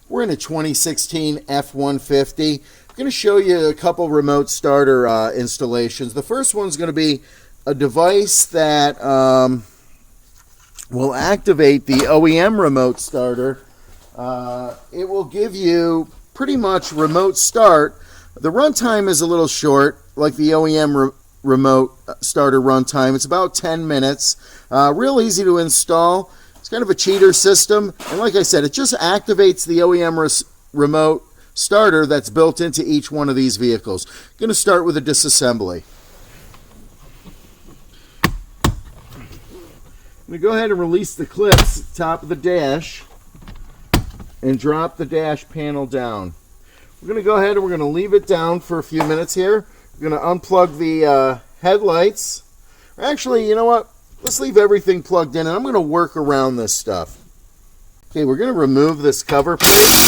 We're in a 2016 F150. I'm going to show you a couple remote starter installations. The first one's going to be a device that will activate the OEM remote starter. It will give you pretty much remote start. The runtime is a little short, like the OEM remote starter runtime. It's about 10 minutes. Real easy to install. It's kind of a cheater system, and like I said, it just activates the OEM remote starter that's built into each one of these vehicles. I'm going to start with a disassembly. I'm going to go ahead and release the clips at the top of the dash and drop the dash panel down. We're going to go ahead and we're going to leave it down for a few minutes here. We're going to unplug the headlights. Actually, you know what? Let's leave everything plugged in, and I'm going to work around this stuff. Okay, we're going to remove this cover plate.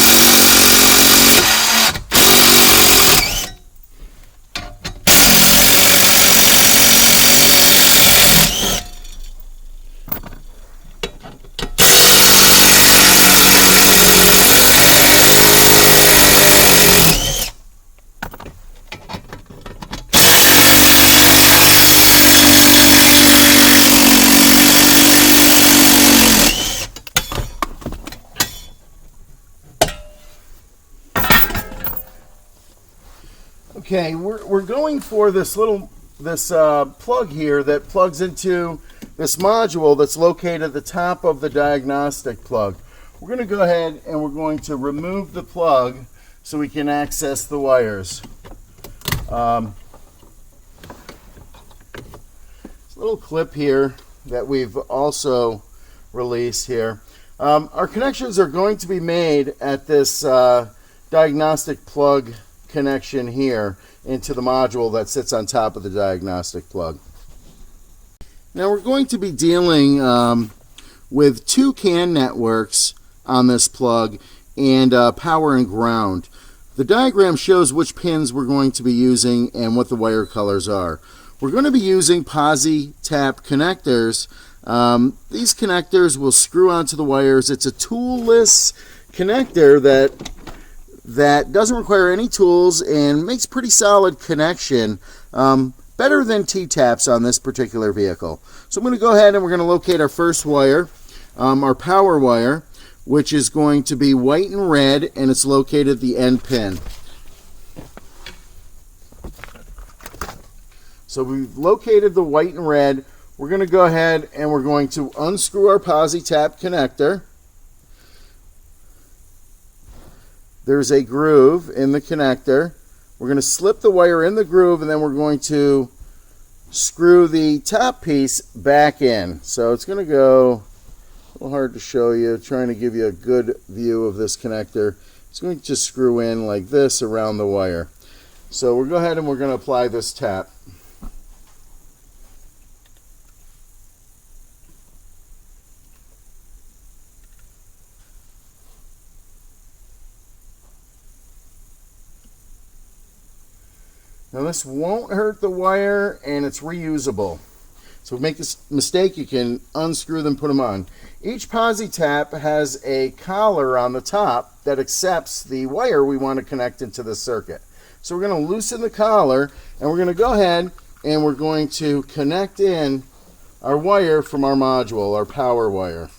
Okay, we're going for this plug here that plugs into this module that's located at the top of the diagnostic plug. We're going to go ahead and we're going to remove the plug so we can access the wires. There's a little clip here that we've also released here. Our connections are going to be made at this diagnostic plug connection here into the module that sits on top of the diagnostic plug. Now we're going to be dealing with two CAN networks on this plug and power and ground. The diagram shows which pins we're going to be using and what the wire colors are. We're going to be using posi tap connectors. These connectors will screw onto the wires. It's a toolless connector that doesn't require any tools and makes pretty solid connection, better than T-taps on this particular vehicle. So I'm going to go ahead and we're going to locate our first wire, our power wire, which is going to be white and red, and it's located at the end pin. So we've located the white and red. We're going to go ahead and we're going to unscrew our posi tap connector. There's a groove in the connector. We're going to slip the wire in the groove, and then we're going to screw the top piece back in. So it's going to go a little hard to show you, trying to give you a good view of this connector. It's going to just screw in like this around the wire. So we'll go ahead and we're going to apply this tap. Now this won't hurt the wire, and it's reusable. So if you make this mistake, you can unscrew them, put them on. Each posi tap has a collar on the top that accepts the wire we want to connect into the circuit. So we're going to loosen the collar, and we're going to go ahead and we're going to connect in our wire from our module, our power wire.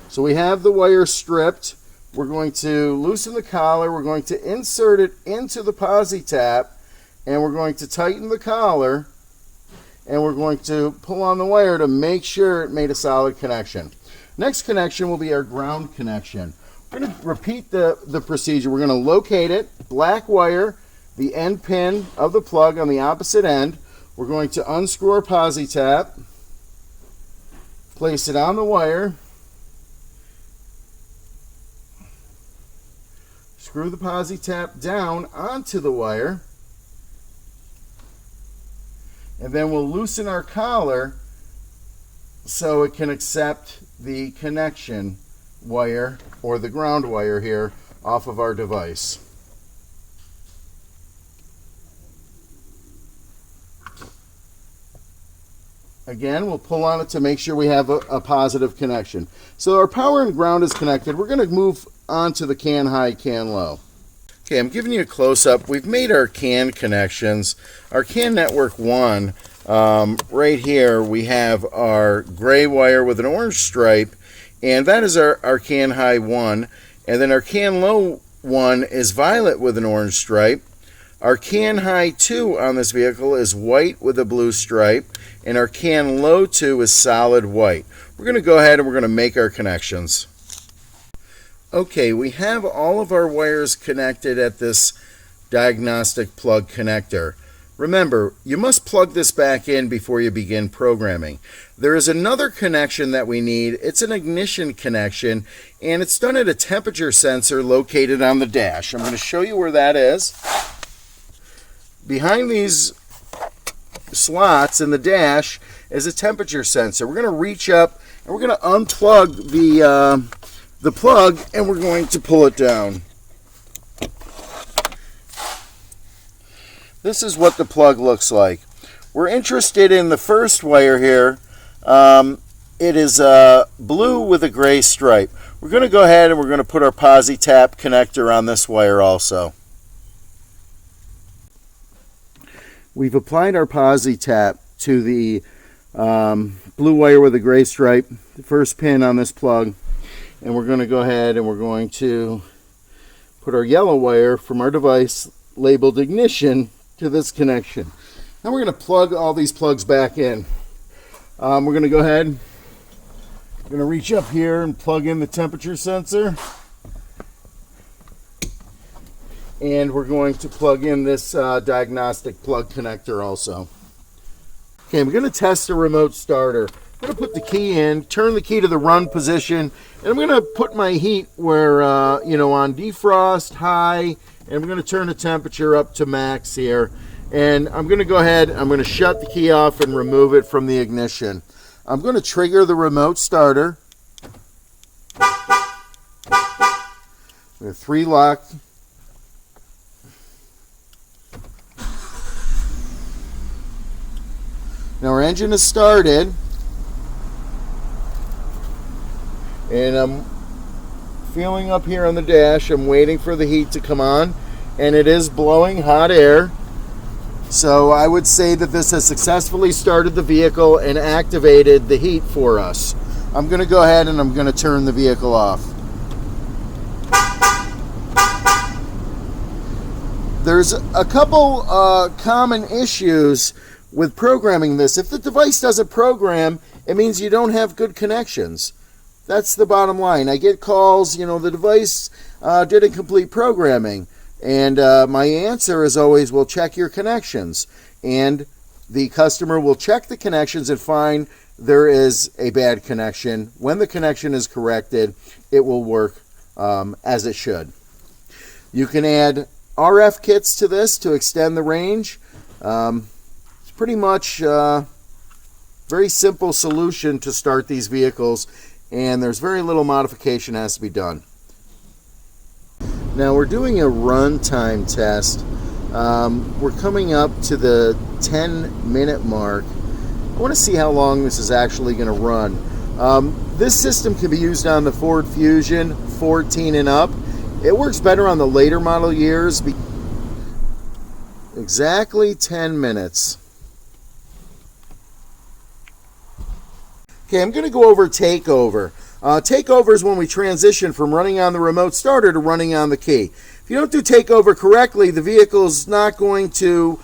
So we have the wire stripped. We're going to loosen the collar. We're going to insert it into the posi tap, and we're going to tighten the collar, and we're going to pull on the wire to make sure it made a solid connection. Next connection will be our ground connection. We're going to repeat the procedure. We're going to locate it, black wire, the end pin of the plug on the opposite end. We're going to unscrew our posi tap, place it on the wire, screw the posi tap down onto the wire, and then we'll loosen our collar so it can accept the connection wire, or the ground wire here, off of our device. Again, we'll pull on it to make sure we have a positive connection. So our power and ground is connected. We're going to move onto the can high, can low. Okay, I'm giving you a close-up. We've made our CAN connections. Our CAN network 1, right here we have our gray wire with an orange stripe, and that is our CAN high 1. And then our CAN low 1 is violet with an orange stripe. Our CAN high 2 on this vehicle is white with a blue stripe, and our CAN low 2 is solid white. We're going to go ahead and we're going to make our connections. Okay, we have all of our wires connected at this diagnostic plug connector. Remember, you must plug this back in before you begin programming. There is another connection that we need. It's an ignition connection, and it's done at a temperature sensor located on the dash. I'm going to show you where that is. Behind these slots in the dash is a temperature sensor. We're going to reach up and we're going to unplug the plug, and we're going to pull it down. This is what the plug looks like. We're interested in the first wire here. It is blue with a gray stripe. We're going to go ahead and we're going to put our posi-tap connector on this wire also. We've applied our posi-tap to the blue wire with a gray stripe, the first pin on this plug. And we're going to go ahead and we're going to put our yellow wire from our device labeled ignition to this connection. Now we're going to plug all these plugs back in. We're going to go ahead, we're going to reach up here and plug in the temperature sensor. And we're going to plug in this diagnostic plug connector also. Okay, I'm going to test the remote starter. I'm going to put the key in, turn the key to the run position, and I'm going to put my heat where, on defrost, high, and I'm going to turn the temperature up to max here. And I'm going to go ahead, I'm going to shut the key off and remove it from the ignition. I'm going to trigger the remote starter. We have 3 lock. Now our engine is started. And I'm feeling up here on the dash. I'm waiting for the heat to come on, and it is blowing hot air. So I would say that this has successfully started the vehicle and activated the heat for us. I'm going to go ahead and I'm going to turn the vehicle off. There's a couple common issues with programming this. If the device doesn't program, it means you don't have good connections. That's the bottom line. I get calls, the device didn't complete programming. And my answer is always, well, check your connections. And the customer will check the connections and find there is a bad connection. When the connection is corrected, it will work as it should. You can add RF kits to this to extend the range. It's pretty much a very simple solution to start these vehicles, and there's very little modification has to be done. Now we're doing a runtime test. We're coming up to the 10-minute mark. I want to see how long this is actually going to run. This system can be used on the Ford Fusion 14 and up. It works better on the later model years. Exactly 10 minutes. Okay, I'm going to go over takeover. Takeover is when we transition from running on the remote starter to running on the key. If you don't do takeover correctly, the vehicle is not going to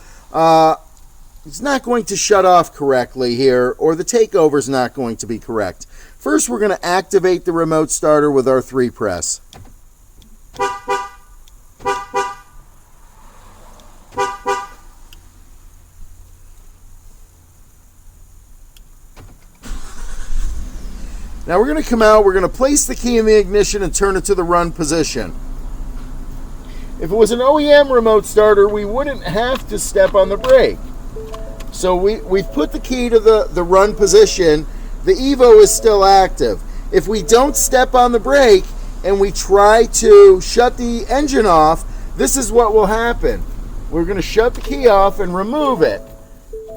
shut off correctly here, or the takeover is not going to be correct. First, we're going to activate the remote starter with our 3-press. Now we're going to come out, we're going to place the key in the ignition and turn it to the run position. If it was an OEM remote starter, we wouldn't have to step on the brake. So we've put the key to the run position. The Evo is still active. If we don't step on the brake and we try to shut the engine off, this is what will happen. We're going to shut the key off and remove it.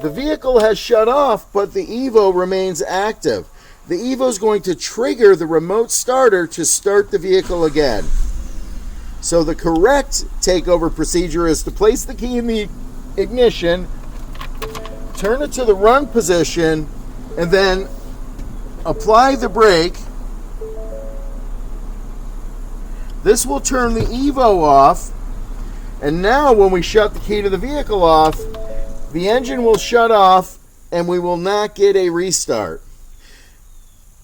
The vehicle has shut off, but the Evo remains active. The Evo is going to trigger the remote starter to start the vehicle again. So the correct takeover procedure is to place the key in the ignition, turn it to the run position, and then apply the brake. This will turn the Evo off, and now when we shut the key to the vehicle off, the engine will shut off and we will not get a restart.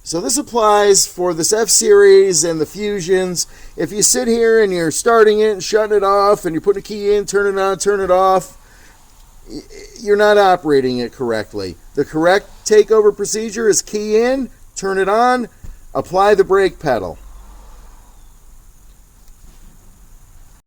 So this applies for this F-Series and the Fusions. If you sit here and you're starting it and shutting it off and you're putting a key in, turn it on, turn it off, you're not operating it correctly. The correct takeover procedure is key in, turn it on, apply the brake pedal.